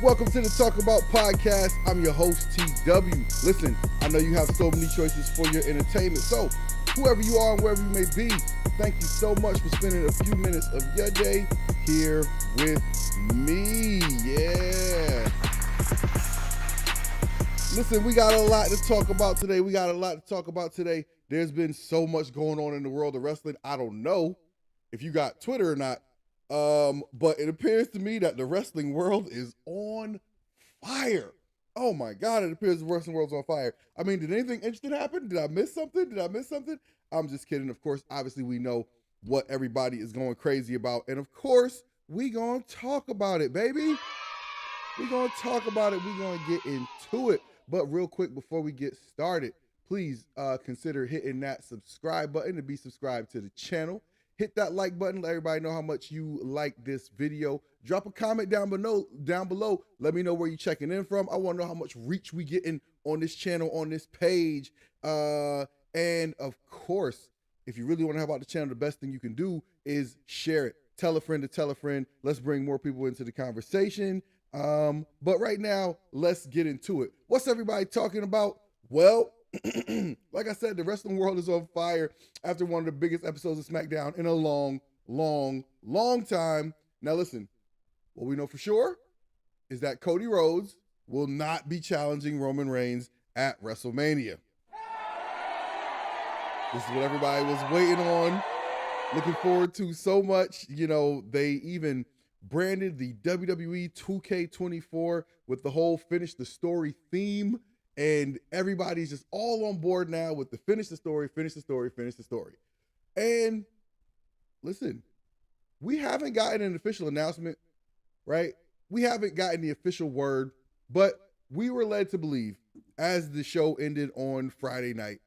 Welcome to the Talkin Bout Podcast. I'm your host, TW. Listen, I know you have so many choices for your entertainment, so whoever you are and wherever you may be, thank you so much for spending a few minutes of your day here with me. Yeah. Listen, we got a lot to talk about today. There's been so much going on in the world of wrestling. I don't know if you got Twitter or not. But it appears to me that the wrestling world is on fire. Oh my God, it appears the wrestling world's on fire. I mean, did anything interesting happen? Did I miss something? I'm just kidding. Of course, obviously we know what everybody is going crazy about. And of course, we gonna talk about it, baby. We're gonna talk about it. We're gonna get into it. But real quick, before we get started, please consider hitting that subscribe button to be subscribed to the channel. Hit that like button, let everybody know how much you like this video. Drop a comment down below. Let me know where you're checking in from. I want to know how much reach we getting on this channel, on this page. And of course, if you really want to help out the channel, the best thing you can do is share it. Tell a friend to tell a friend. Let's bring more people into the conversation. But right now, let's get into it. What's everybody talking about? Well, like I said, the wrestling world is on fire after one of the biggest episodes of Smackdown in a long time. Now listen, what we know for sure is that Cody Rhodes will not be challenging Roman Reigns at Wrestlemania. This is what everybody was waiting on, looking forward to so much. You know, they even branded the WWE 2K24 with the whole Finish the Story theme. And everybody's just all on board now with the finish the story. And listen, we haven't gotten an official announcement, right? We haven't gotten the official word, but we were led to believe, as the show ended on Friday night,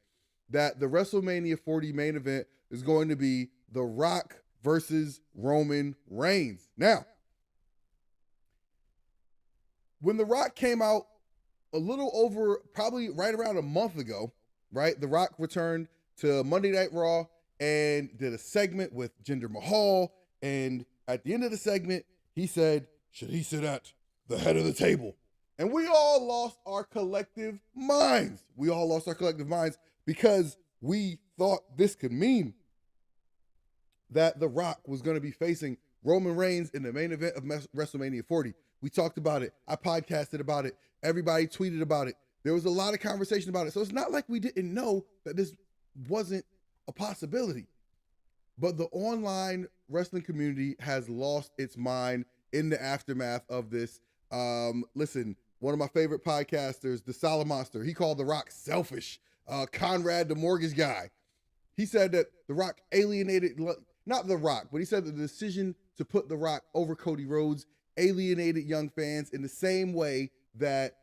that the WrestleMania 40 main event is going to be The Rock versus Roman Reigns. Now, when The Rock came out a little over, probably right around a month ago, right? The Rock returned to Monday Night Raw and did a segment with Jinder Mahal. And at the end of the segment, he said, should he sit at the head of the table? And we all lost our collective minds. Because we thought this could mean that The Rock was going to be facing Roman Reigns in the main event of WrestleMania 40. We talked about it. I podcasted about it. Everybody tweeted about it. There was a lot of conversation about it. So it's not like we didn't know that this wasn't a possibility. But the online wrestling community has lost its mind in the aftermath of this. Listen, one of my favorite podcasters, the Solid Monster, he called The Rock selfish. Conrad, the mortgage guy, he said that The Rock alienated, not The Rock, but he said that the decision to put The Rock over Cody Rhodes alienated young fans in the same way that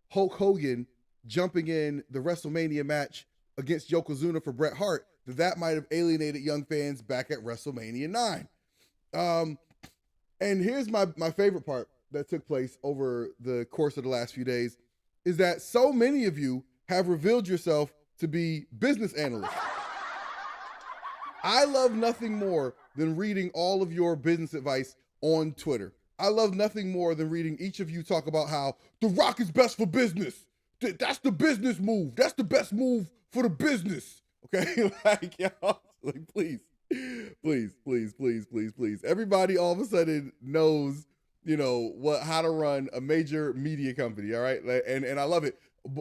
Hulk Hogan jumping in the WrestleMania match against Yokozuna for Bret Hart, that might have alienated young fans back at WrestleMania 9. And here's my favorite part that took place over the course of the last few days is that so many of you have revealed yourself to be business analysts. I love nothing more than reading all of your business advice on Twitter. I love nothing more than reading each of you talk about how The Rock is best for business. That's the business move. That's the best move for the business. Okay? Like, y'all, like, please. Everybody all of a sudden knows, you know, how to run a major media company, all right? And I love it.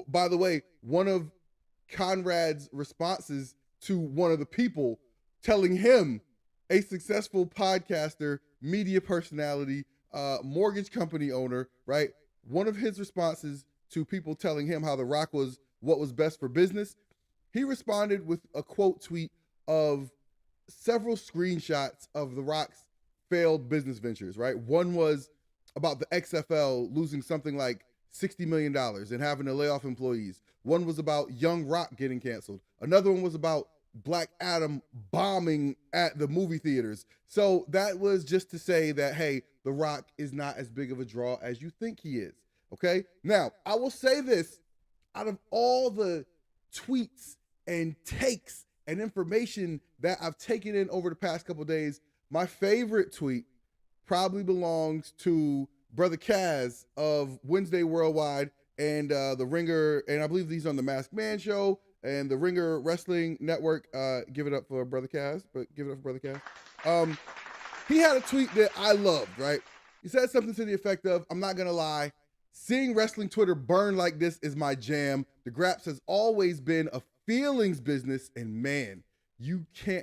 By the way, one of Conrad's responses to one of the people telling him, a successful podcaster, media personality, mortgage company owner, right? One of his responses to people telling him how The Rock was what was best for business, he responded with a quote tweet of several screenshots of The Rock's failed business ventures, right? One was about the XFL losing something like $60 million and having to lay off employees. One was about Young Rock getting canceled. Another one was about Black Adam bombing at the movie theaters. So that was just to say that, hey, The Rock is not as big of a draw as you think he is. Okay? Now, I will say this, out of all the tweets and takes and information that I've taken in over the past couple of days, my favorite tweet probably belongs to Brother Kaz of Wednesday Worldwide and the Ringer, and I believe he's on the Masked Man show and the Ringer Wrestling Network. Give it up for Brother Kaz, he had a tweet that I loved, right? He said something to the effect of, I'm not gonna lie, seeing wrestling Twitter burn like this is my jam. The Graps has always been a feelings business, and man,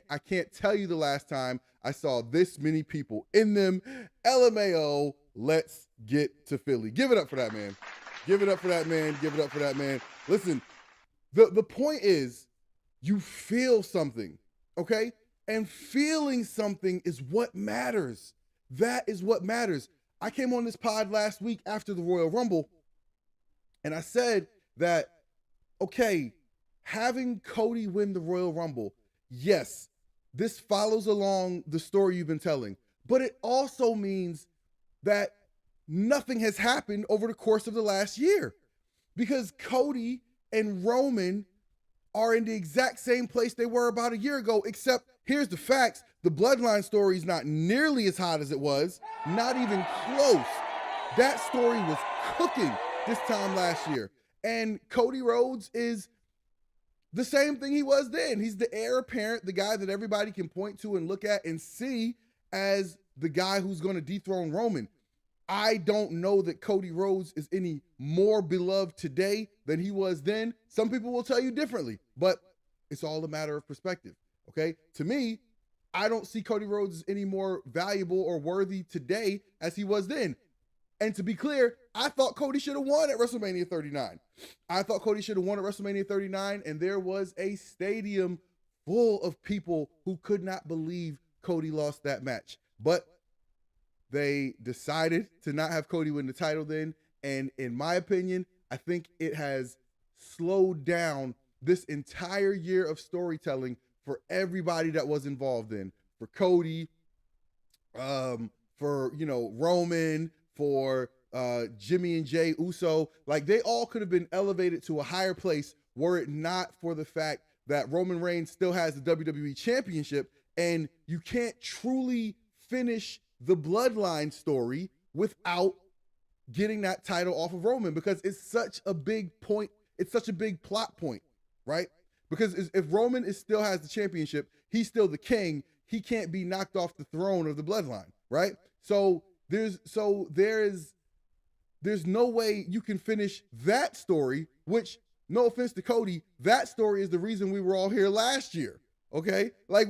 I can't tell you the last time I saw this many people in them. LMAO, let's get to Philly. Give it up for that, man. Give it up for that, man. Give it up for that, man. Listen, the point is, you feel something, okay? And feeling something is what matters. That is what matters. I came on this pod last week after the Royal Rumble, and I said that, okay, having Cody win the Royal Rumble, yes, this follows along the story you've been telling, but it also means that nothing has happened over the course of the last year, because Cody and Roman are in the exact same place they were about a year ago, except here's the facts. The bloodline story is not nearly as hot as it was, not even close. That story was cooking this time last year. And Cody Rhodes is the same thing he was then. He's the heir apparent, the guy that everybody can point to and look at and see as the guy who's going to dethrone Roman. I don't know that Cody Rhodes is any more beloved today than he was then. Some people will tell you differently, but it's all a matter of perspective, okay? To me, I don't see Cody Rhodes as any more valuable or worthy today as he was then. And to be clear, I thought Cody should have won at WrestleMania 39. I thought Cody should have won at WrestleMania 39, and there was a stadium full of people who could not believe Cody lost that match. But they decided to not have Cody win the title then, and in my opinion, I think it has slowed down this entire year of storytelling for everybody that was involved in. For Cody, for, Roman, for Jimmy and Jay Uso. Like, they all could have been elevated to a higher place were it not for the fact that Roman Reigns still has the WWE Championship, and you can't truly finish the bloodline story without getting that title off of Roman, because it's such a big point. It's such a big plot point, right? Because if Roman still has the championship, he's still the king. He can't be knocked off the throne of the bloodline, right? So there's no way you can finish that story, which, no offense to Cody, that story is the reason we were all here last year, okay? Like,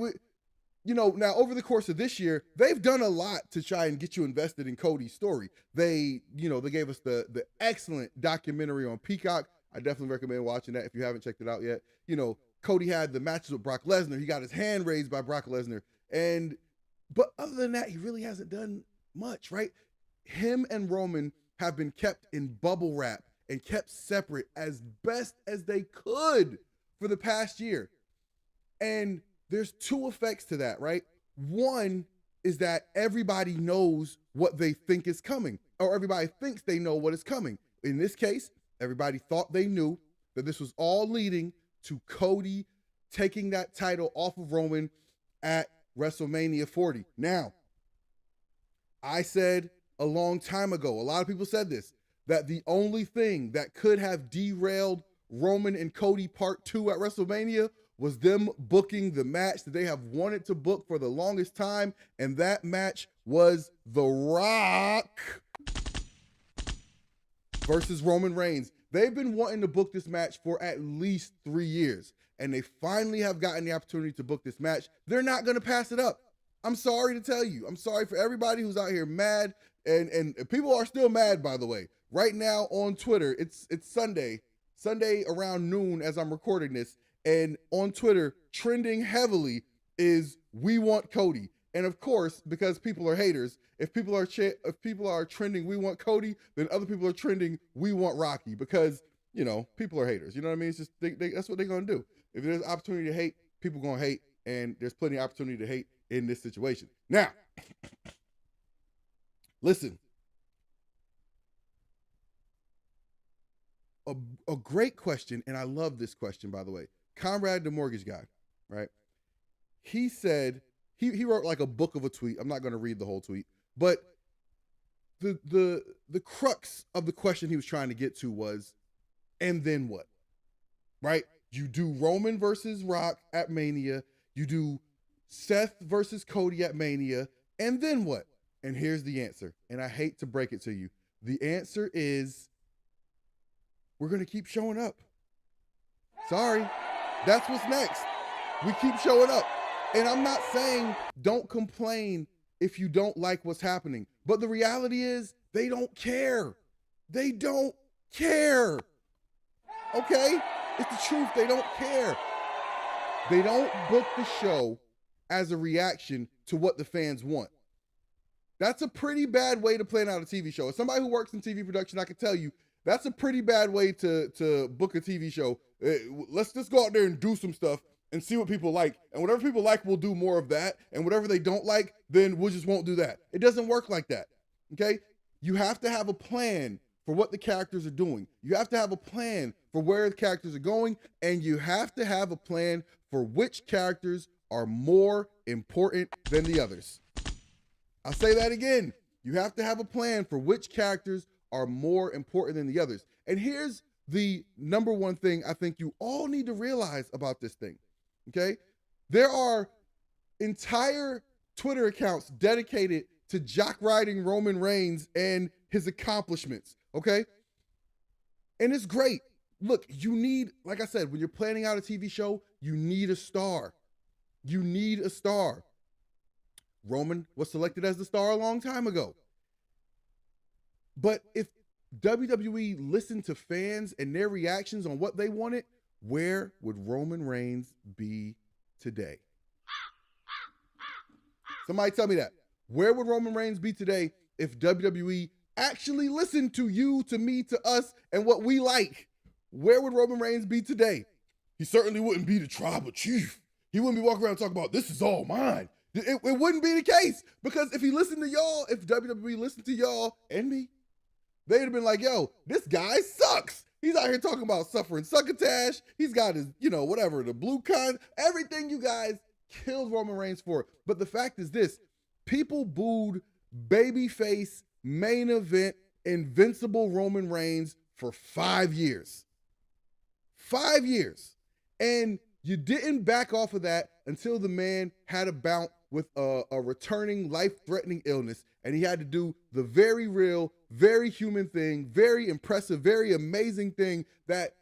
now over the course of this year, they've done a lot to try and get you invested in Cody's story. They gave us the excellent documentary on Peacock. I definitely recommend watching that if you haven't checked it out yet. Cody had the matches with Brock Lesnar. He got his hand raised by Brock Lesnar. But other than that, he really hasn't done much, right? Him and Roman have been kept in bubble wrap and kept separate as best as they could for the past year. And there's two effects to that, right? One is that everybody knows what they think is coming, or everybody thinks they know what is coming. In this case, everybody thought they knew that this was all leading to Cody taking that title off of Roman at WrestleMania 40. Now, I said a long time ago, a lot of people said this, that the only thing that could have derailed Roman and Cody Part 2 at WrestleMania was them booking the match that they have wanted to book for the longest time, and that match was The Rock versus Roman Reigns. They've been wanting to book this match for at least 3 years, and they finally have gotten the opportunity to book this match. They're not going to pass it up. I'm sorry to tell you. I'm sorry for everybody who's out here mad, and people are still mad, by the way. Right now on Twitter, it's Sunday around noon as I'm recording this, and on Twitter, trending heavily is "We want Cody." And of course, because people are haters, if people are trending "We want Cody," then other people are trending "We want Rocky," because people are haters. You know what I mean? It's just that's what they're gonna do. If there's opportunity to hate, people gonna hate, and there's plenty of opportunity to hate in this situation. Now, listen. A great question, and I love this question, by the way. Conrad, the mortgage guy, right? He said, he wrote like a book of a tweet. I'm not going to read the whole tweet, but the crux of the question he was trying to get to was, and then what? Right? You do Roman versus Rock at Mania. You do Seth versus Cody at Mania. And then what? And here's the answer. And I hate to break it to you. The answer is we're going to keep showing up. Sorry. That's what's next. We keep showing up. And I'm not saying don't complain if you don't like what's happening. But the reality is they don't care. They don't care. Okay? It's the truth. They don't care. They don't book the show as a reaction to what the fans want. That's a pretty bad way to plan out a TV show. As somebody who works in TV production, I can tell you, that's a pretty bad way to book a TV show. Let's just go out there and do some stuff and see what people like. And whatever people like, we'll do more of that. And whatever they don't like, then we just won't do that. It doesn't work like that. Okay? You have to have a plan for what the characters are doing. You have to have a plan for where the characters are going, and you have to have a plan for which characters are more important than the others. I'll say that again. You have to have a plan for which characters are more important than the others. And here's the number one thing I think you all need to realize about this thing, okay? There are entire Twitter accounts dedicated to jock riding Roman Reigns and his accomplishments, okay? And it's great. Look, you need, like I said, when you're planning out a TV show, you need a star. You need a star. Roman was selected as the star a long time ago. But if WWE listened to fans and their reactions on what they wanted, where would Roman Reigns be today? Somebody tell me that. Where would Roman Reigns be today if WWE actually listened to you, to me, to us, and what we like? Where would Roman Reigns be today? He certainly wouldn't be the tribal chief. He wouldn't be walking around talking about, this is all mine. It wouldn't be the case, because if he listened to y'all, if WWE listened to y'all and me, they'd have been like, yo, this guy sucks. He's out here talking about suffering succotash. He's got his, whatever, the blue con, everything you guys killed Roman Reigns for. But the fact is this, people booed babyface, main event, invincible Roman Reigns for 5 years. 5 years. And you didn't back off of that until the man had a bout with a returning life-threatening illness, and he had to do the very real, very human thing, very impressive, very amazing thing that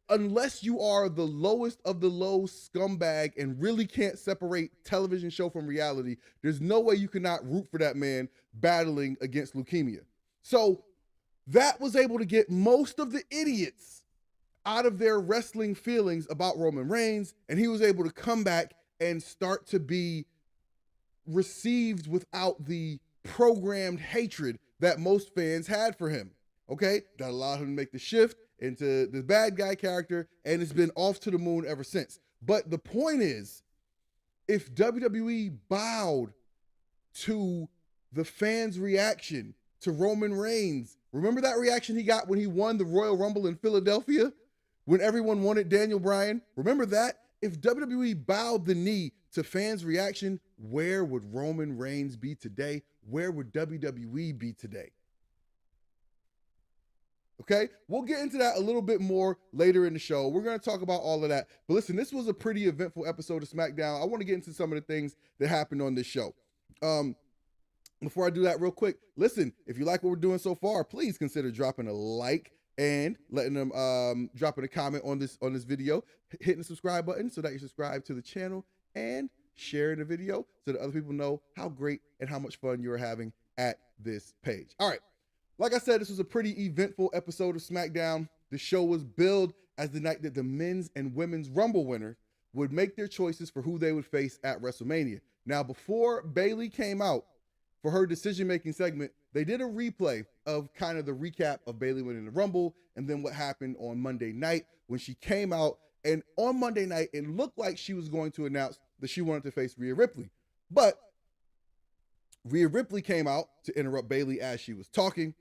unless you are the lowest of the low scumbag and really can't separate television show from reality, there's no way you cannot root for that man battling against leukemia. So that was able to get most of the idiots out of their wrestling feelings about Roman Reigns, and he was able to come back and start to be received without the programmed hatred that most fans had for him. Okay? That allowed him to make the shift into the bad guy character, and it's been off to the moon ever since. But the point is, if WWE bowed to the fans' reaction to Roman Reigns, remember that reaction he got when he won the Royal Rumble in Philadelphia? When everyone wanted Daniel Bryan? Remember that? If WWE bowed the knee to fans' reaction, where would Roman Reigns be today? Where would WWE be today? Okay, we'll get into that a little bit more later in the show. We're going to talk about all of that. But listen, this was a pretty eventful episode of SmackDown. I want to get into some of the things that happened on this show. Before I do that real quick, listen, if you like what we're doing so far, please consider dropping a like and letting them dropping a comment on this video, hitting the subscribe button so that you're subscribed to the channel, and sharing the video so that other people know how great and how much fun you're having at this page. All right. Like I said, this was a pretty eventful episode of SmackDown. The show was billed as the night that the men's and women's Rumble winners would make their choices for who they would face at WrestleMania. Now, before Bayley came out for her decision-making segment, they did a replay of kind of the recap of Bayley winning the Rumble and then what happened on Monday night when she came out. And on Monday night, it looked like she was going to announce that she wanted to face Rhea Ripley. But Rhea Ripley came out to interrupt Bayley as she was talking,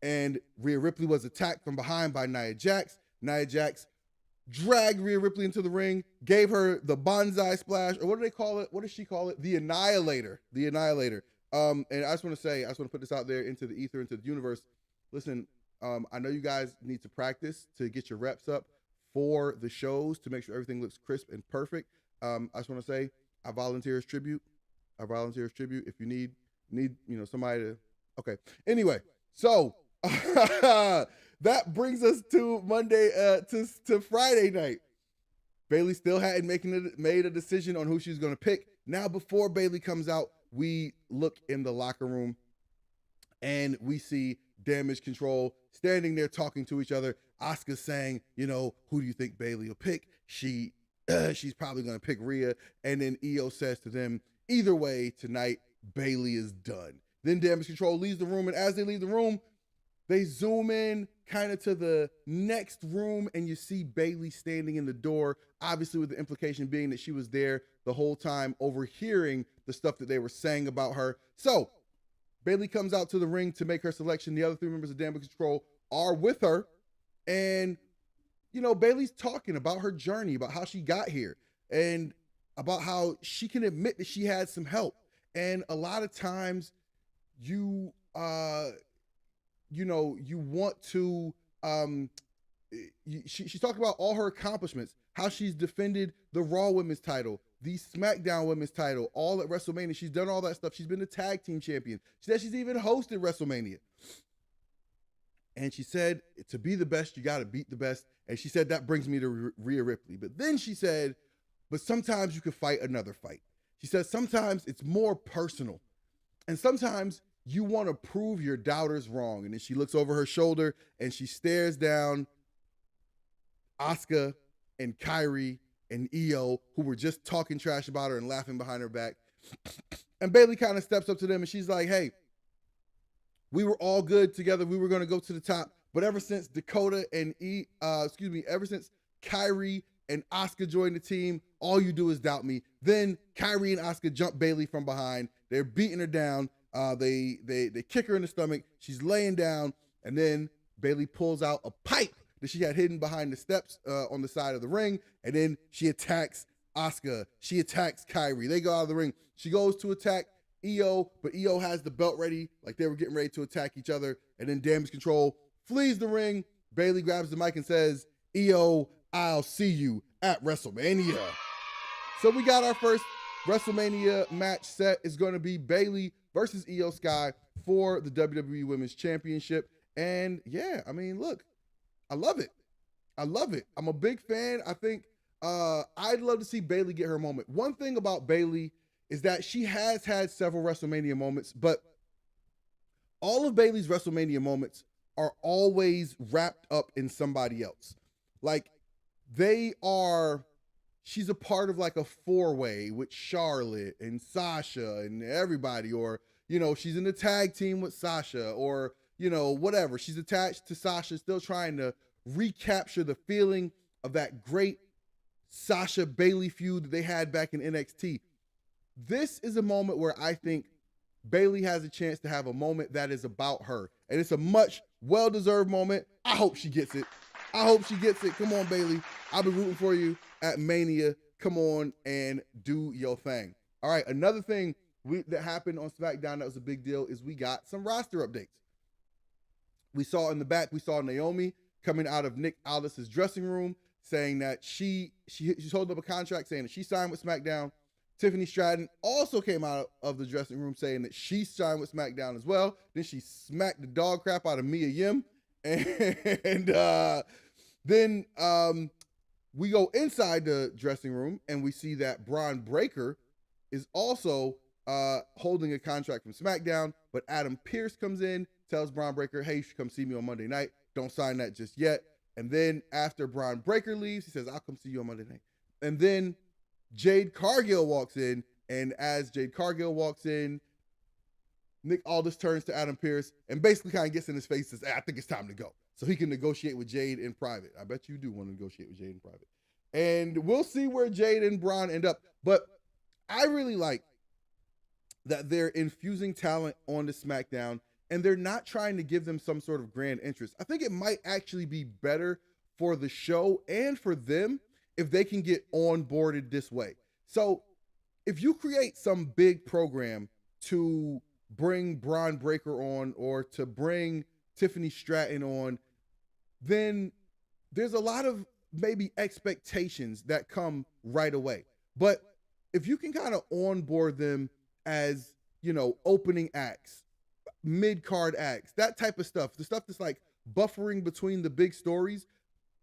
and Rhea Ripley was attacked from behind by Nia Jax. Nia Jax dragged Rhea Ripley into the ring, gave her the bonsai splash, or what do they call it? What does she call it? The Annihilator. The Annihilator. And I just want to put this out there into the ether, into the universe. Listen, I know you guys need to practice to get your reps up for the shows to make sure everything looks crisp and perfect. I just want to say I volunteer as tribute. If you need somebody to. Okay. Anyway, so that brings us to Monday to Friday night. Bayley still hadn't made a decision on who she's going to pick. Now, before Bayley comes out, we look in the locker room and we see Damage Control standing there talking to each other. Asuka saying, who do you think Bayley will pick? She's probably going to pick Rhea. And then Io says to them, either way, tonight, Bayley is done. Then Damage Control leaves the room, and as they leave the room, they zoom in kind of to the next room, and you see Bayley standing in the door, obviously with the implication being that she was there the whole time, overhearing the stuff that they were saying about her. So Bayley comes out to the ring to make her selection. The other three members of Damage Control are with her, and Bayley's talking about her journey, about how she got here, and about how she can admit that she had some help. And a lot of times you want to, she's talking about all her accomplishments, how she's defended the Raw Women's title, the SmackDown Women's title, all at WrestleMania. She's done all that stuff. She's been the tag team champion. She said she's even hosted WrestleMania. And she said, to be the best, you got to beat the best. And she said, that brings me to Rhea Ripley. But then she said, but sometimes you can fight another fight. She says, sometimes it's more personal. And sometimes you want to prove your doubters wrong. And then she looks over her shoulder and she stares down Asuka and Kairi and Io, who were just talking trash about her and laughing behind her back. And Bayley kind of steps up to them and she's like, hey, we were all good together. We were going to go to the top. But ever since Dakota and ever since Kairi and Asuka joined the team, all you do is doubt me. Then Kairi and Asuka jump Bayley from behind. They're beating her down. They kick her in the stomach. She's laying down. And then Bayley pulls out a pipe that she had hidden behind the steps on the side of the ring. And then she attacks Asuka. She attacks Kairi. They go out of the ring. She goes to attack Io, but Io has the belt ready, like they were getting ready to attack each other. And then Damage Control flees the ring. Bayley grabs the mic and says, Io, I'll see you at WrestleMania. So we got our first WrestleMania match set. It's going to be Bayley versus Io Sky for the WWE Women's Championship. And yeah, I mean, look, I love it. I'm a big fan. I think I'd love to see Bayley get her moment. One thing about Bayley is that she has had several WrestleMania moments, but all of Bayley's WrestleMania moments are always wrapped up in somebody else. Like she's a part of like a four-way with Charlotte and Sasha and everybody, or, she's in the tag team with Sasha, or, whatever. She's attached to Sasha, still trying to recapture the feeling of that great Sasha Bayley feud that they had back in NXT. This is a moment where I think Bayley has a chance to have a moment that is about her. And it's a much well-deserved moment. I hope she gets it. Come on, Bayley. I'll be rooting for you at Mania. Come on and do your thing. All right, another thing that happened on SmackDown that was a big deal is we got some roster updates. We saw in the back, Naomi coming out of Nick Aldis's dressing room saying that she's holding up a contract saying that she signed with SmackDown. Tiffany Stration also came out of the dressing room saying that she signed with SmackDown as well. Then she smacked the dog crap out of Mia Yim. And then we go inside the dressing room and we see that Braun Breaker is also holding a contract from SmackDown. But Adam Pearce comes in, tells Braun Breaker, hey, you should come see me on Monday night. Don't sign that just yet. And then after Braun Breaker leaves, he says, I'll come see you on Monday night. And then Jade Cargill walks in, and as Jade Cargill walks in, Nick Aldis turns to Adam Pearce and basically kind of gets in his face and says, hey, I think it's time to go. So he can negotiate with Jade in private. I bet you do want to negotiate with Jade in private. And we'll see where Jade and Braun end up. But I really like that they're infusing talent on the SmackDown, and they're not trying to give them some sort of grand interest. I think it might actually be better for the show and for them if they can get onboarded this way. So if you create some big program to bring Braun Breaker on or to bring Tiffany Stration on, then there's a lot of maybe expectations that come right away. But if you can kind of onboard them as, opening acts, mid-card acts, that type of stuff, the stuff that's like buffering between the big stories,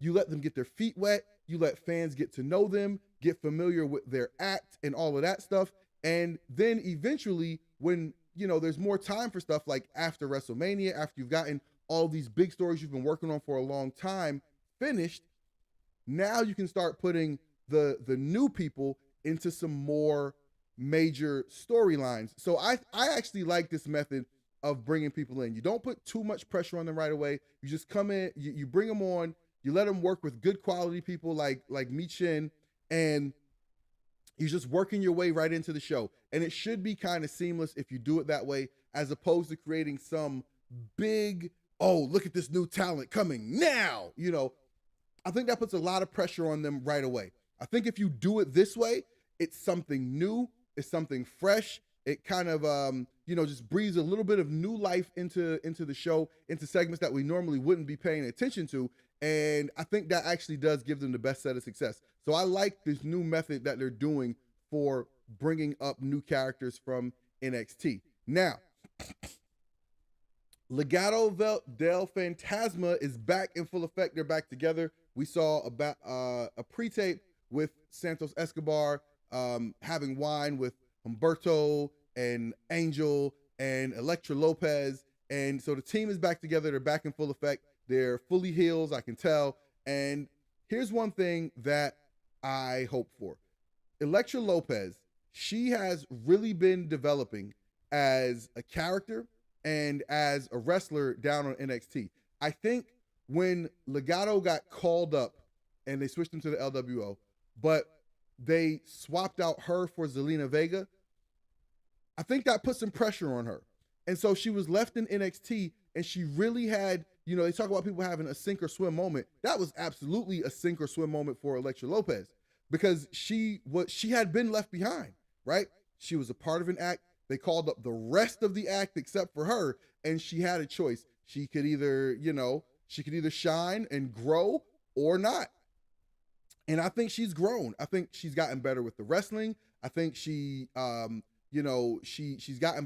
you let them get their feet wet, you let fans get to know them, get familiar with their act and all of that stuff. And then eventually when, there's more time for stuff like after WrestleMania, after you've gotten all these big stories you've been working on for a long time finished, now you can start putting the new people into some more major storylines. So I actually like this method of bringing people in. You don't put too much pressure on them right away. You just come in, you bring them on, you let them work with good quality people like Michin, and you're just working your way right into the show. And it should be kind of seamless if you do it that way, as opposed to creating some big, oh, look at this new talent coming now. I think that puts a lot of pressure on them right away. I think if you do it this way, it's something new, it's something fresh. It kind of, just breathes a little bit of new life into the show, into segments that we normally wouldn't be paying attention to. And I think that actually does give them the best set of success. So I like this new method that they're doing for bringing up new characters from NXT. Now, Legado del Fantasma is back in full effect. They're back together. We saw a pre-tape with Santos Escobar having wine with Humberto and Angel and Elektra Lopez. And so the team is back together. They're back in full effect. They're fully heels, I can tell. And here's one thing that I hope for. Elektra Lopez, she has really been developing as a character and as a wrestler down on NXT. I think when Legado got called up and they switched him to the LWO, but they swapped out her for Zelina Vega, I think that put some pressure on her. And so she was left in NXT, and she really had, they talk about people having a sink or swim moment. That was absolutely a sink or swim moment for Elektra Lopez, because she had been left behind, right? She was a part of an act. They called up the rest of the act except for her, and she had a choice. She could either, shine and grow or not. And I think she's grown. I think she's gotten better with the wrestling. I think she's gotten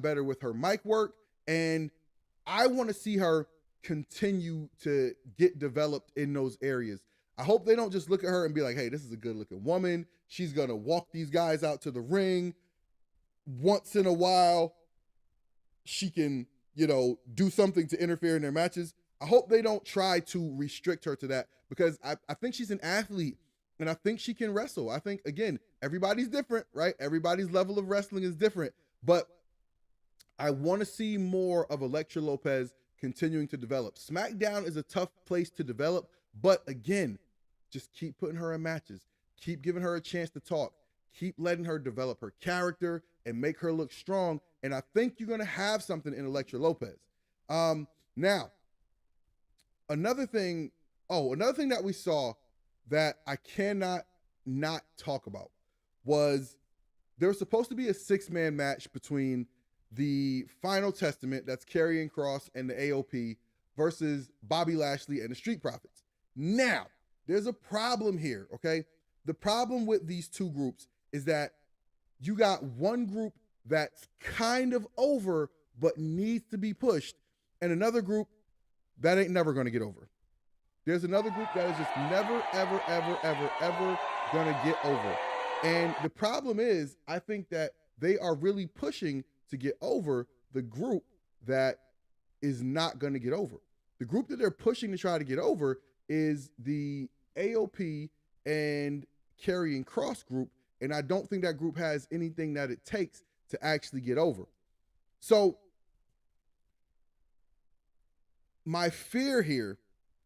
better with her mic work. And I want to see her continue to get developed in those areas. I hope they don't just look at her and be like, hey, this is a good looking woman. She's going to walk these guys out to the ring. Once in a while, she can, do something to interfere in their matches. I hope they don't try to restrict her to that, because I think she's an athlete. And I think she can wrestle. I think, again, everybody's different, right? Everybody's level of wrestling is different. But I want to see more of Elektra Lopez continuing to develop. Smackdown is a tough place to develop. But again, just keep putting her in matches. Keep giving her a chance to talk. Keep letting her develop her character and make her look strong. And I think you're going to have something in Elektra Lopez. Now, another thing that we saw that I cannot not talk about was there was supposed to be a 6-man match between the Final Testament, that's Karrion Kross and the AOP, versus Bobby Lashley and the Street Profits. Now, there's a problem here, okay? The problem with these two groups is that you got one group that's kind of over but needs to be pushed, and another group that ain't never going to get over. There's another group that is just never, ever, ever, ever, ever going to get over. And the problem is, I think that they are really pushing to get over the group that is not going to get over. The group that they're pushing to try to get over is the AOP and Karrion Kross group. And I don't think that group has anything that it takes to actually get over. So my fear here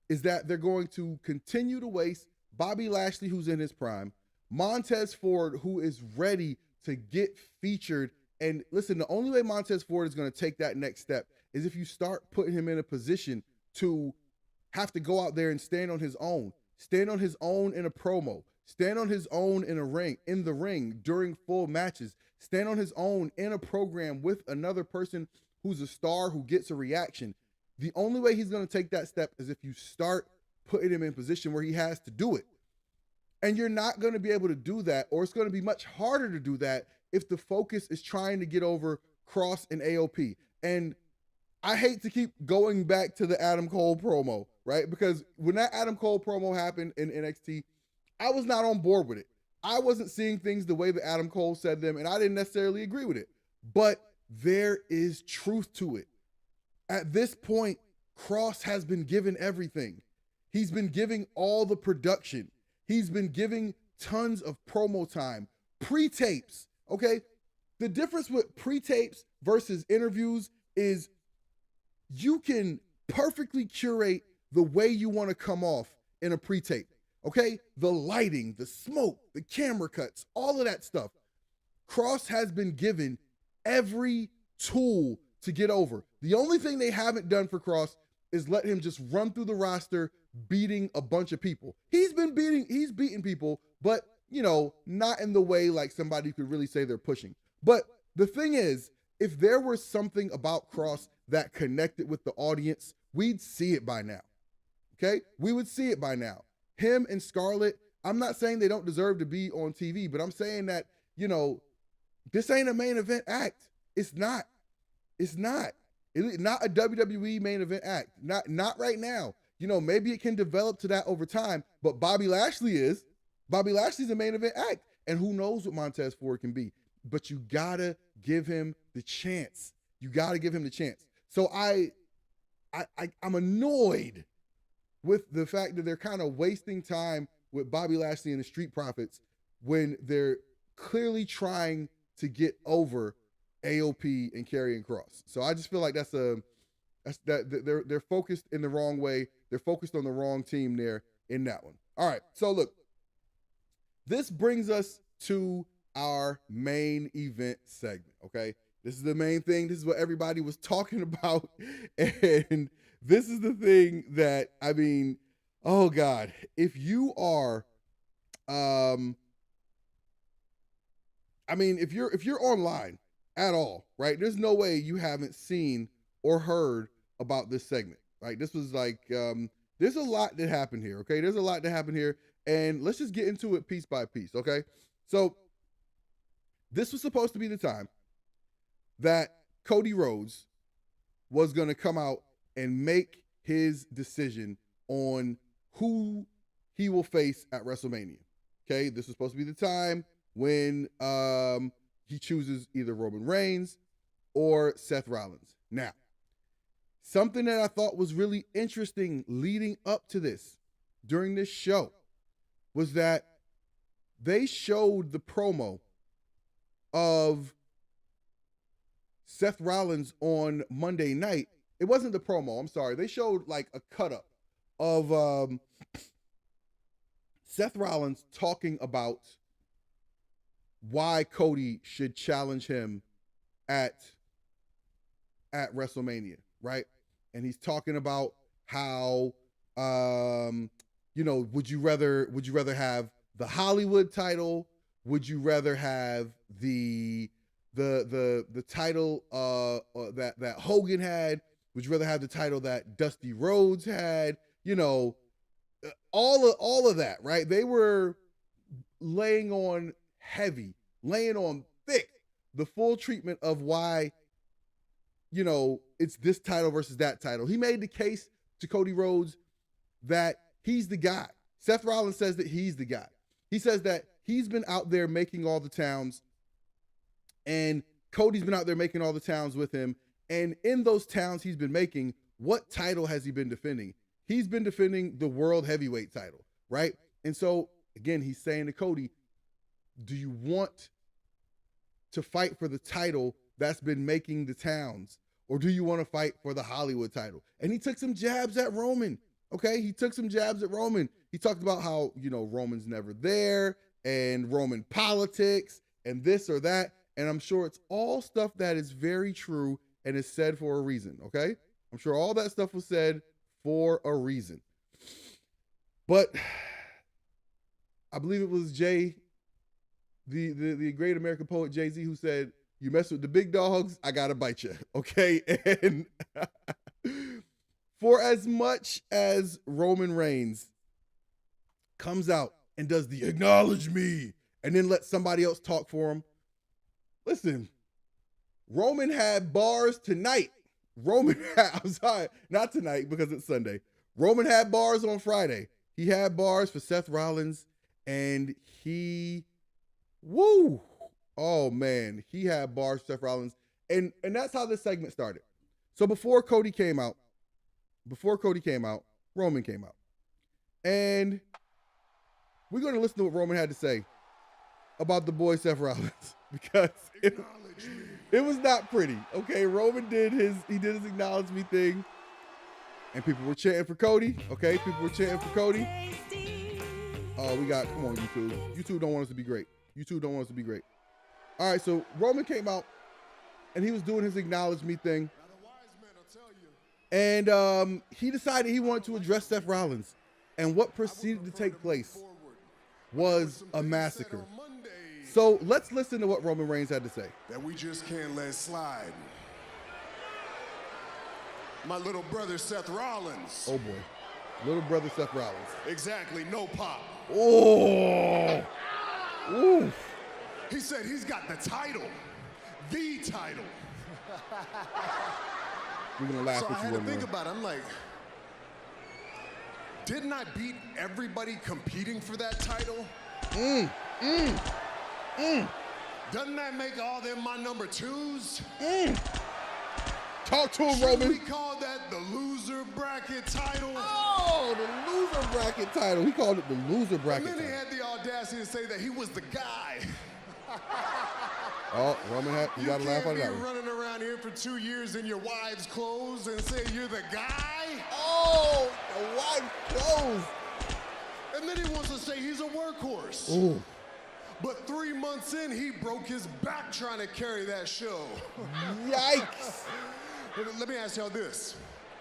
is that they're going to continue to waste Bobby Lashley, who's in his prime, Montez Ford, who is ready to get featured. And listen, the only way Montez Ford is going to take that next step is if you start putting him in a position to have to go out there and stand on his own in a promo, stand on his own in the ring during full matches, stand on his own in a program with another person who's a star, who gets a reaction, the only way he's going to take that step is if you start putting him in position where he has to do it. And you're not going to be able to do that, or it's going to be much harder to do that if the focus is trying to get over Cross and AOP. And I hate to keep going back to the Adam Cole promo, right? Because when that Adam Cole promo happened in NXT, I was not on board with it. I wasn't seeing things the way that Adam Cole said them, and I didn't necessarily agree with it. But there is truth to it. At this point, Cross has been given everything. He's been giving all the production. He's been giving tons of promo time, pre-tapes, okay? The difference with pre-tapes versus interviews is you can perfectly curate the way you want to come off in a pre-tape. Okay, the lighting, the smoke, the camera cuts, all of that stuff. Cross has been given every tool to get over. The only thing they haven't done for Cross is let him just run through the roster beating a bunch of people. He's beating people, but not in the way like somebody could really say they're pushing. But the thing is, if there was something about Cross that connected with the audience, we'd see it by now. Okay, we would see it by now. Him and Scarlett, I'm not saying they don't deserve to be on TV, but I'm saying that, this ain't a main event act. It's not. It's not. It's not a WWE main event act. Not right now. Maybe it can develop to that over time, but Bobby Lashley is. Bobby Lashley's a main event act, and who knows what Montez Ford can be. But you gotta give him the chance. You gotta give him the chance. So I'm annoyed with the fact that they're kind of wasting time with Bobby Lashley and the Street Profits when they're clearly trying to get over AOP and Karrion Kross. So I just feel like they're focused in the wrong way. They're focused on the wrong team there in that one. All right, so look, this brings us to our main event segment, okay? This is the main thing. This is what everybody was talking about, and this is the thing that, oh God, if you are, if you're online at all, right, there's no way you haven't seen or heard about this segment, right? This was like, there's a lot that happened here, okay? There's a lot that happened here, and let's just get into it piece by piece, okay? So this was supposed to be the time that Cody Rhodes was going to come out and make his decision on who he will face at WrestleMania. Okay, this was supposed to be the time when he chooses either Roman Reigns or Seth Rollins. Now, something that I thought was really interesting leading up to this, during this show, was that they showed the promo of Seth Rollins on Monday night. It wasn't the promo, I'm sorry. They showed like a cut up of Seth Rollins talking about why Cody should challenge him at WrestleMania, right? And he's talking about how would you rather have the Hollywood title? Would you rather have the title that Hogan had? Would you rather have the title that Dusty Rhodes had? All of that, right? They were laying on thick, the full treatment of why, it's this title versus that title. He made the case to Cody Rhodes that he's the guy. Seth Rollins says that he's the guy. He says that he's been out there making all the towns, and Cody's been out there making all the towns with him. And in those towns he's been making, what title has he been defending? He's been defending the World Heavyweight title, right? And so, again, he's saying to Cody, do you want to fight for the title that's been making the towns? Or do you want to fight for the Hollywood title? And he took some jabs at Roman, okay? He took some jabs at Roman. He talked about how, Roman's never there, and Roman politics, and this or that. And I'm sure it's all stuff that is very true and is said for a reason, okay? I'm sure all that stuff was said for a reason. But I believe it was the great American poet Jay-Z who said, You mess with the big dogs, I gotta bite you, okay? And for as much as Roman Reigns comes out and does the acknowledge me and then let somebody else talk for him, listen, Roman had bars tonight. I'm sorry, not tonight because it's Sunday. Roman had bars on Friday. He had bars for Seth Rollins and oh man, he had bars for Seth Rollins. And that's how this segment started. So before Cody came out, Roman came out. And we're going to listen to what Roman had to say about the boy Seth Rollins because it was not pretty. Okay, Roman did his acknowledge me thing. And people were chanting for Cody. Okay, people were chanting for Cody. Come on, YouTube. YouTube don't want us to be great. YouTube don't want us to be great. All right, so Roman came out and he was doing his acknowledge me thing. And he decided he wanted to address Seth Rollins. And what proceeded to take place was a massacre. So let's listen to what Roman Reigns had to say. That we just can't let slide. My little brother Seth Rollins. Oh boy. Little brother Seth Rollins. Exactly, no pop. Oh. Ooh. He said he's got the title. The title. We're gonna laugh so at I you. had to think about it. I'm like, didn't I beat everybody competing for that title? Doesn't that make all them my number twos? Talk to him, Roman. We call that the loser bracket title. Oh, the loser bracket title. He called it the loser bracket title. And then he had the audacity to say that he was the guy. Oh, Roman you gotta laugh at that. You can't be running around here for 2 years in your wife's clothes and say you're the guy. Oh, the wife's clothes. And then he wants to say he's a workhorse. Ooh. But 3 months in, he broke his back trying to carry that show. Yikes. Let me ask y'all this.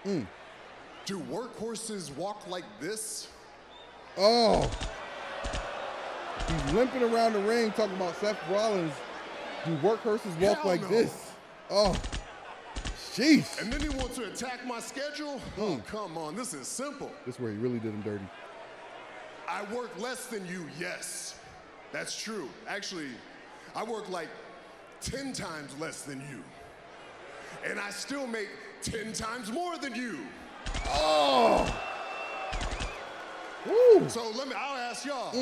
Do workhorses walk like this? Oh. He's limping around the ring talking about Seth Rollins. Do workhorses walk like this? Oh. Jeez. And then he wants to attack my schedule? Oh, come on. This is simple. This is where he really did him dirty. I work less than you, yes. That's true. Actually, I work like 10 times less than you. And I still make 10 times more than you. Oh! Woo. So I'll ask y'all.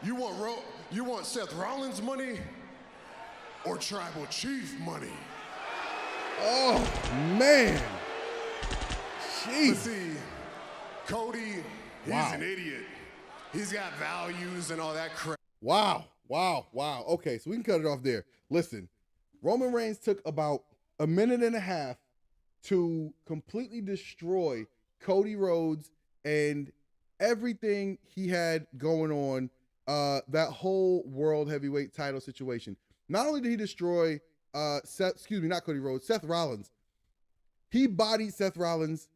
You want Seth Rollins money or Tribal Chief money? Oh, man. Jeez. But see, Cody, he's an idiot. He's got values and all that crap. Wow. Okay, so we can cut it off there. Listen, Roman Reigns took about a minute and a half to completely destroy Cody Rhodes and everything he had going on, that whole world heavyweight title situation. Not only did he destroy Seth Rollins, he bodied Seth Rollins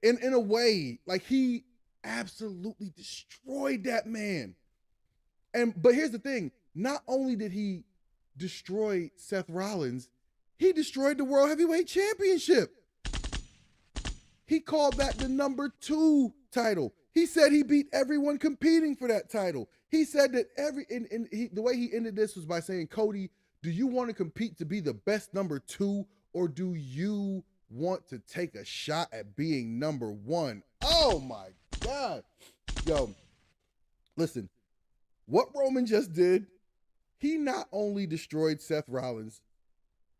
in a way, like he absolutely destroyed that man. But here's the thing, not only did he destroy Seth Rollins, he destroyed the World Heavyweight Championship. He called that the number 2 title. He said he beat everyone competing for that title. He said that the way he ended this was by saying, Cody, do you want to compete to be the best number 2, or do you want to take a shot at being number 1? Oh my God. Yo, listen, what Roman just did, he not only destroyed Seth Rollins,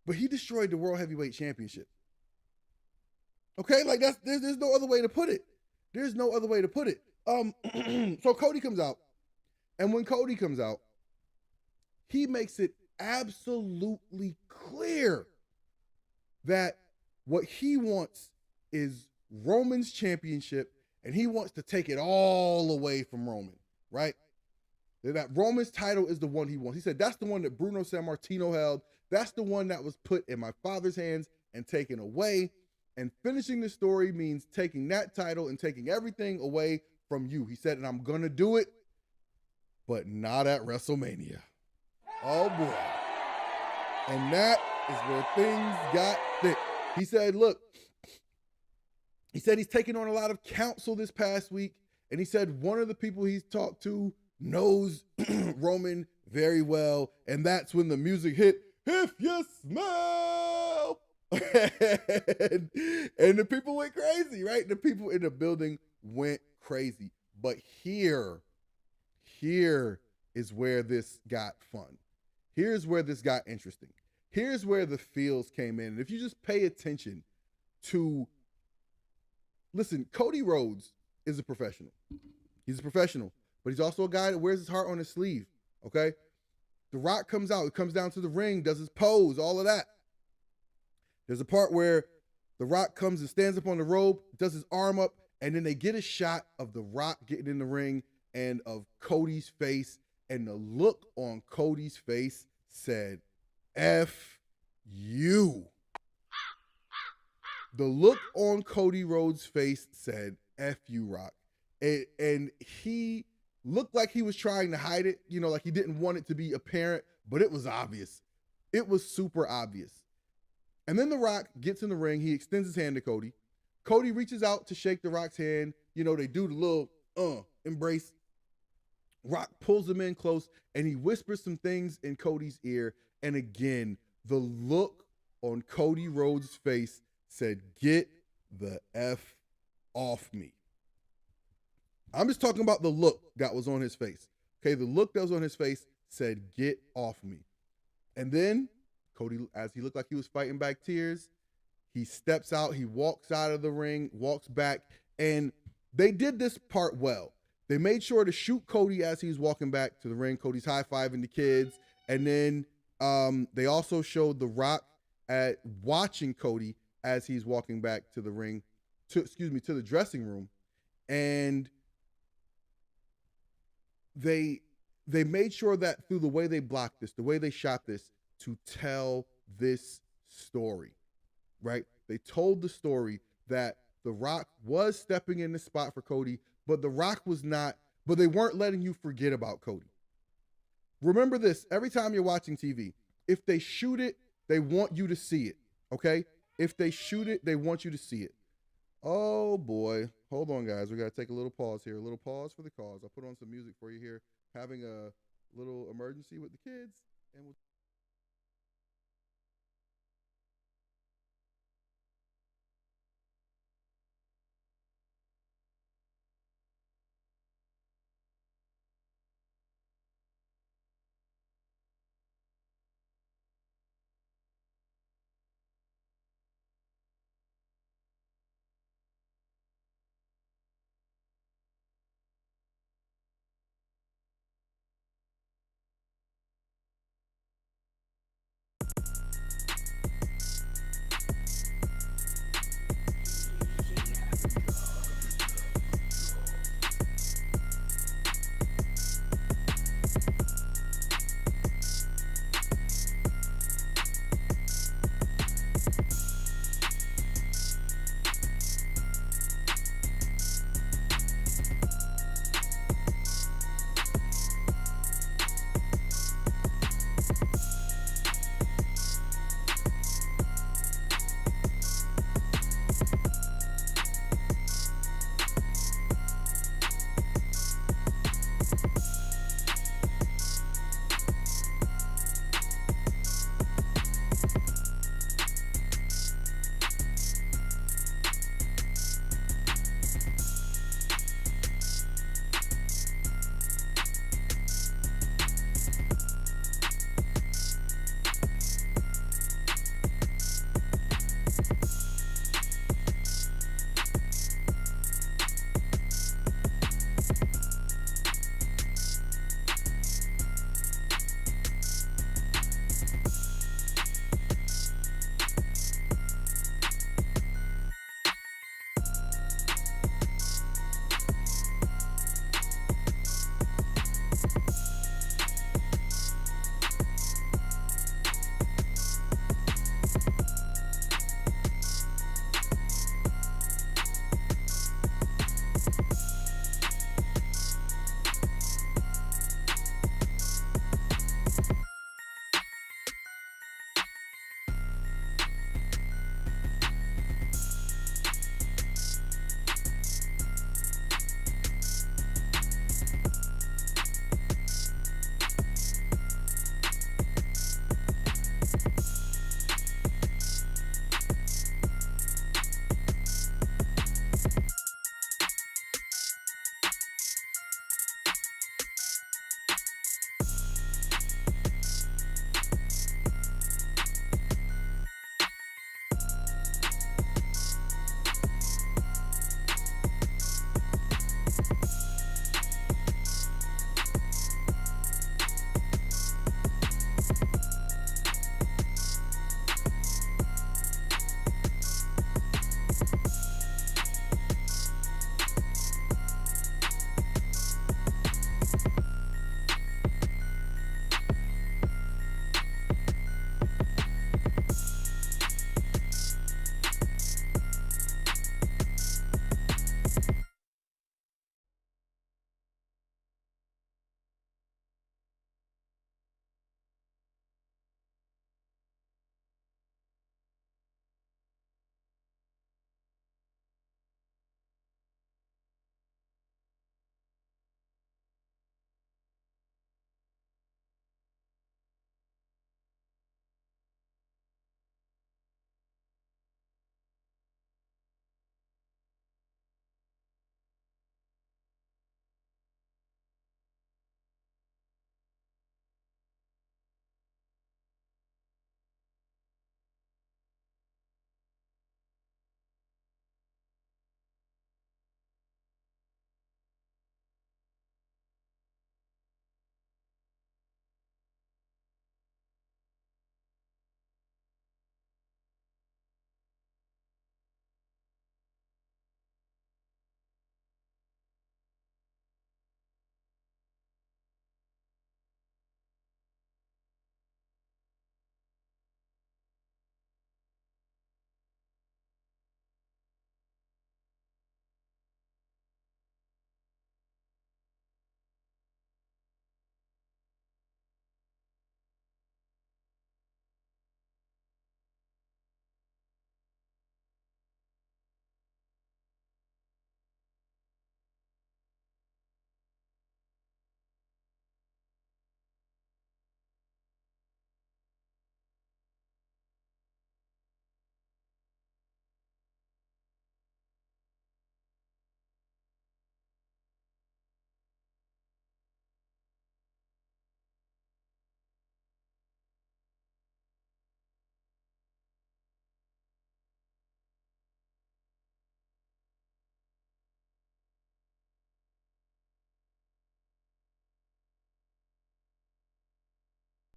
but he destroyed the World Heavyweight Championship. Okay, like there's no other way to put it. There's no other way to put it. So Cody comes out, and when Cody comes out, he makes it absolutely clear that what he wants is Roman's championship, and he wants to take it all away from Roman, right? That Roman's title is the one he wants. He said, that's the one that Bruno Sammartino held. That's the one that was put in my father's hands and taken away. And finishing the story means taking that title and taking everything away from you. He said, and I'm going to do it, but not at WrestleMania. Oh, boy. And that is where things got thick. He said, look, he said he's taken on a lot of counsel this past week. And he said one of the people he's talked to knows Roman very well. And that's when the music hit, If You Smell. and the people went crazy, right? The people in the building went crazy. But here is where this got fun. Here's where this got interesting. Here's where the feels came in. And if you just pay attention to, listen, Cody Rhodes is a professional. He's a professional, but he's also a guy that wears his heart on his sleeve, okay? The Rock comes out, he comes down to the ring, does his pose, all of that. There's a part where The Rock comes and stands up on the rope, does his arm up, and then they get a shot of The Rock getting in the ring and of Cody's face, and the look on Cody's face said, F you. The look on Cody Rhodes' face said, F you, Rock. And he looked like he was trying to hide it, you know, like he didn't want it to be apparent, but it was obvious. It was super obvious. And then The Rock gets in the ring. He extends his hand to Cody. Cody reaches out to shake The Rock's hand. You know, they do the little embrace. Rock pulls him in close, and he whispers some things in Cody's ear. And again, the look on Cody Rhodes' face said, get the F off me. I'm just talking about the look that was on his face. Okay, the look that was on his face said, get off me. And then Cody, as he looked like he was fighting back tears, he steps out, he walks out of the ring, walks back, and they did this part well. They made sure to shoot Cody as he was walking back to the ring. Cody's high-fiving the kids. And then they also showed The Rock at watching Cody as he's walking back to the ring, to the dressing room. And they made sure that through the way they blocked this, the way they shot this, to tell this story, right? They told the story that The Rock was stepping in the spot for Cody, but The Rock was not, but they weren't letting you forget about Cody. Remember this, every time you're watching TV, if they shoot it, they want you to see it, okay? If they shoot it, they want you to see it. Oh boy, hold on guys, we gotta take a little pause here, a little pause for the cause. I'll put on some music for you here, having a little emergency with the kids, and we'll